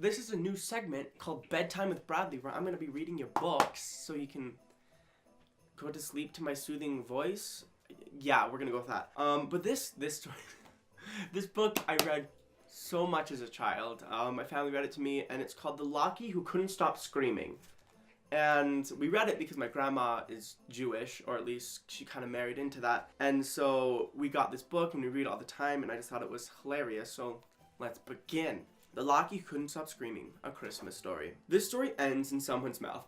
This is a new segment called Bedtime with Bradley, where I'm going to be reading your books so you can go to sleep to my soothing voice. Yeah, we're going to go with that. But this story, this book I read so much as a child. My family read it to me, and it's called The Locky Who Couldn't Stop Screaming. And we read it because my grandma is Jewish, or at least she kind of married into that. And so we got this book and we read it all the time, and I just thought it was hilarious. So let's begin. The Locky Who Couldn't Stop Screaming, a Christmas story. This story ends in someone's mouth.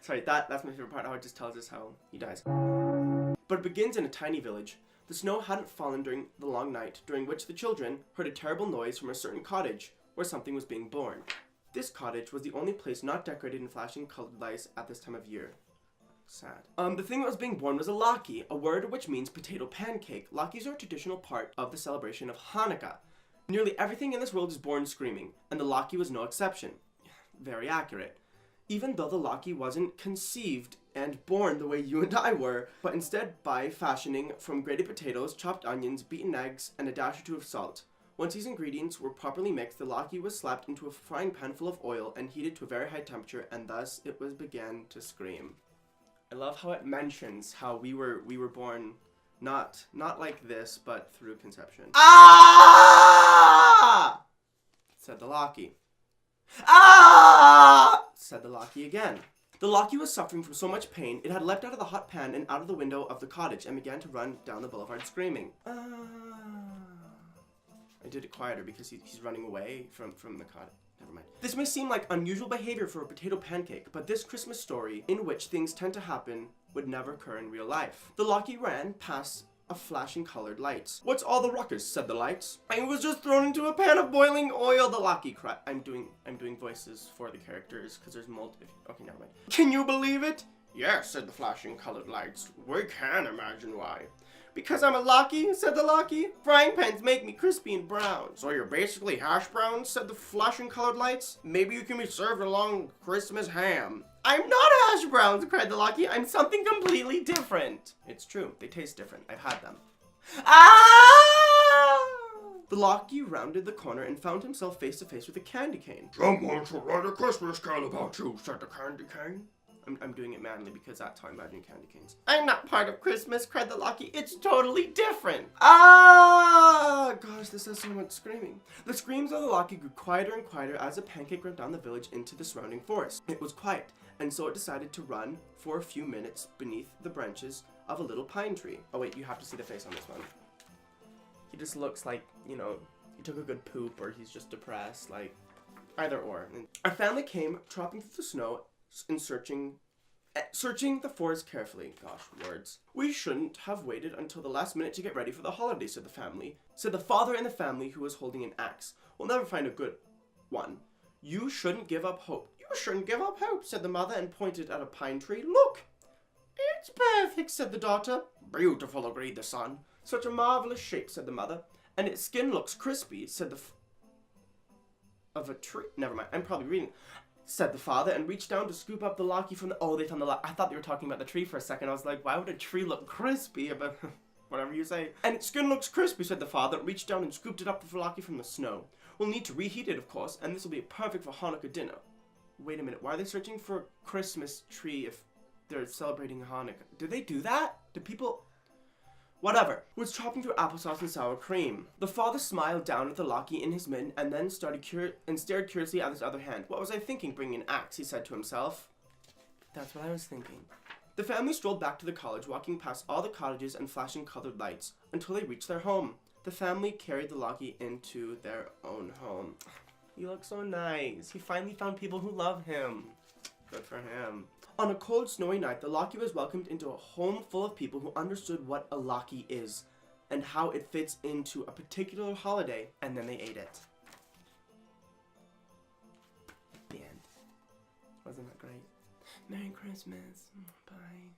Sorry, that's my favorite part, how it just tells us how he dies. But it begins in a tiny village. The snow hadn't fallen during the long night, during which the children heard a terrible noise from a certain cottage, where something was being born. This cottage was the only place not decorated in flashing colored lights at this time of year. Sad. The thing that was being born was a locky, a word which means potato pancake. Lockies are a traditional part of the celebration of Hanukkah. Nearly everything in this world is born screaming, and the locky was no exception. Very accurate. Even though the locky wasn't conceived and born the way you and I were, but instead by fashioning from grated potatoes, chopped onions, beaten eggs, and a dash or two of salt. Once these ingredients were properly mixed, the locky was slapped into a frying pan full of oil and heated to a very high temperature, and thus it began to scream. I love how it mentions how we were born not like this, but through conception. Ah! Said the locky. Ah! Said the locky again. The locky was suffering from so much pain, it had leapt out of the hot pan and out of the window of the cottage and began to run down the boulevard screaming. I did it quieter because he's running away from the cottage. Never mind. This may seem like unusual behavior for a potato pancake, but this Christmas story, in which things tend to happen, would never occur in real life. The locky ran past a flashing colored lights. "What's all the ruckus?" said the lights. "I was just thrown into a pan of boiling oil," the locky cried. I'm doing voices for the characters because there's multiple. Okay, never mind. "Can you believe it?" "Yes," said the flashing colored lights. "We can imagine why." "Because I'm a locky," said the locky. "Frying pans make me crispy and brown." "So you're basically hash browns," said the flashing colored lights. "Maybe you can be served along Christmas ham." "I'm not hash browns," cried the locky. "I'm something completely different." It's true, they taste different. I've had them. Ah! The locky rounded the corner and found himself face to face with a candy cane. "Someone should write a Christmas carol about you," said the candy cane. I'm doing it manly because that's how I imagine candy canes. "I'm not part of Christmas," cried the locky. "It's totally different." Ah! Gosh, this has so much screaming. The screams of the locky grew quieter and quieter as the pancake ran down the village into the surrounding forest. It was quiet, and so it decided to run for a few minutes beneath the branches of a little pine tree. Oh wait, you have to see the face on this one. He just looks like, you know, he took a good poop or he's just depressed, like either or. Our family came tromping through the snow and searching the forest carefully. Gosh, words. "We shouldn't have waited until the last minute to get ready for the holidays," said the family. Said the father in the family who was holding an axe. "We'll never find a good one." "You shouldn't give up hope." "You shouldn't give up hope," said the mother and pointed at a pine tree. "Look." "It's perfect," said the daughter. "Beautiful," agreed the son. "Such a marvelous shape," said the mother. "And its skin looks crispy," said of a tree. Never mind, I'm probably reading. Said the father and reached down to scoop up the locky from the. Oh, they found the locky. I thought they were talking about the tree for a second. I was like, why would a tree look crispy? But whatever you say. "And its skin looks crispy," said the father, reached down and scooped it up the locky from the snow. "We'll need to reheat it, of course, and this will be perfect for Hanukkah dinner." Wait a minute, why are they searching for a Christmas tree if they're celebrating Hanukkah? Do they do that? Do people? Whatever. Was chopping through applesauce and sour cream. The father smiled down at the locky in his mitten and then stared curiously at his other hand. "What was I thinking, bringing an axe?" he said to himself. That's what I was thinking. The family strolled back to the college, walking past all the cottages and flashing colored lights, until they reached their home. The family carried the locky into their own home. He looks so nice. He finally found people who love him. Good for him. On a cold, snowy night, the locky was welcomed into a home full of people who understood what a locky is and how it fits into a particular holiday, and then they ate it. The end. Wasn't that great? Merry Christmas. Bye.